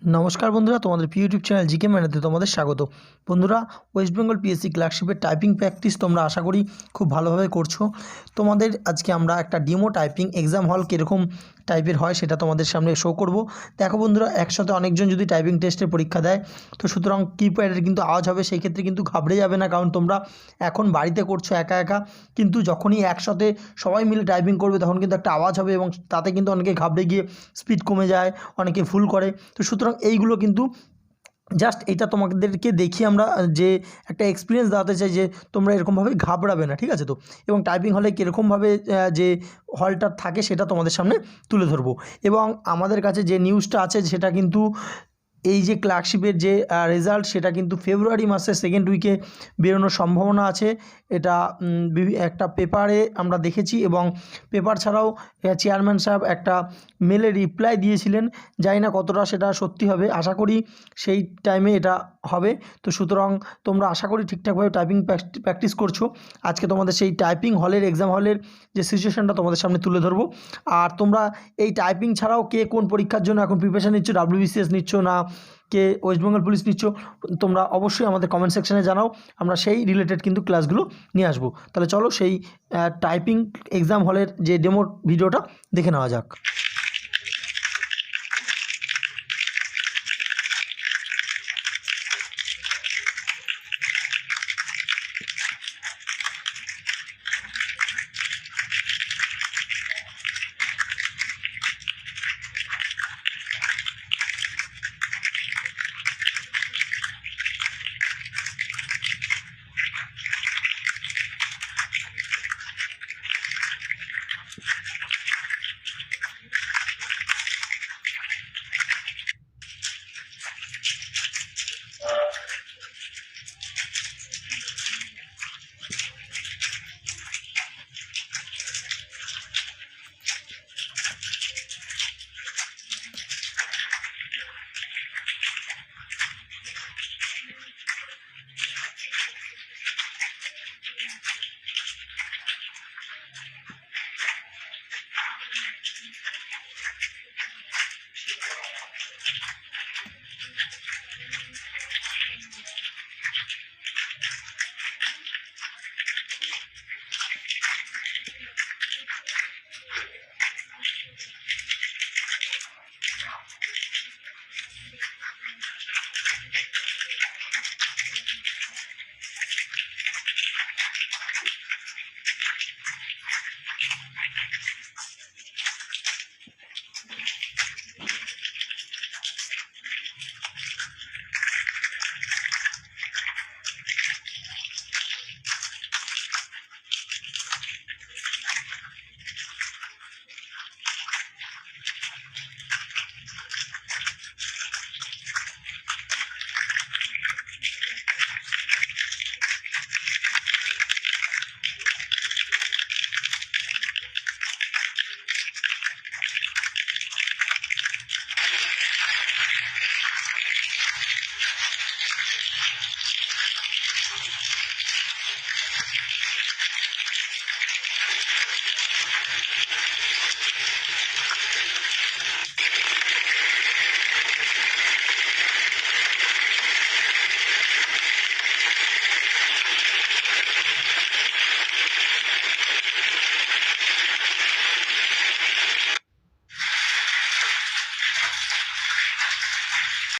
নমস্কার বন্ধুরা, তোমাদের ইউটিউব চ্যানেল জিকে ম্যানেতে তোমাদের স্বাগত। বন্ধুরা, ওয়েস্ট বেঙ্গল পিএসসি ক্লার্কশিপের টাইপিং প্র্যাকটিস তোমরা আশা করি খুব ভালোভাবে করছো। তোমাদের আজকে আমরা একটা ডেমো টাইপিং এক্সাম হল কীরকম টাইপের হয় সেটা তোমাদের সামনে শো করব। দেখো বন্ধুরা, একসাথে অনেকজন যদি টাইপিং টেস্টের পরীক্ষা দেয় তো সুতরাং কিপ্যাডের কিন্তু আওয়াজ হবে, সেই ক্ষেত্রে কিন্তু ঘাবড়ে যাবে না, কারণ তোমরা এখন বাড়িতে করছো একা একা, কিন্তু যখনই একসাথে সবাই মিলে টাইপিং করবে তখন কিন্তু একটা আওয়াজ হবে এবং তাতে কিন্তু অনেকে ঘাবড়ে গিয়ে স্পিড কমে যায়, অনেকে ভুল করে। তো সুতরাং এইগুলো কিন্তু জাস্ট এটা তোমাদেরকে দেখিয়ে আমরা যে একটা এক্সপিরিয়েন্স দেওয়াতে চাই যে তোমরা এরকমভাবে ঘাবড়াবে না, ঠিক আছে? তো এবং টাইপিং হলে কীরকমভাবে যে হলটা থাকে সেটা তোমাদের সামনে তুলে ধরবো। এবং আমাদের কাছে যে নিউজটা আছে সেটা কিন্তু এই যে ক্লার্কশিপের যে রেজাল্ট সেটা কিন্তু ফেব্রুয়ারি মাসের সেকেন্ড উইকে বেরোনোর সম্ভাবনা আছে। এটা একটা পেপারে আমরা দেখেছি, এবং পেপার ছাড়াও চেয়ারম্যান সাহেব একটা মেলে রিপ্লাই দিয়েছিলেন। জানি না কতটা সেটা সত্যি হবে, আশা করি সেই টাইমে এটা হবে। তো সুতরাং তোমরা আশা করি ঠিকঠাকভাবে টাইপিং প্র্যাকটিস করছো। আজকে তোমাদের সেই টাইপিং হলের এক্সাম হলের যে সিচুয়েশানটা তোমাদের সামনে তুলে ধরবো। আর তোমরা এই টাইপিং ছাড়াও কে কোন পরীক্ষার জন্য এখন প্রিপারেশান নিচ্ছ, WBCS নিচ্ছ না কে ওয়েস্ট বেঙ্গল পুলিশ নিচ্ছ, তোমরা অবশ্যই আমাদের কমেন্ট সেকশানে জানাও, আমরা সেই রিলেটেড কিন্তু ক্লাসগুলো নিয়ে আসবো। তাহলে চলো সেই টাইপিং এক্সাম হলের যে ডেমো ভিডিওটা দেখে নেওয়া যাক।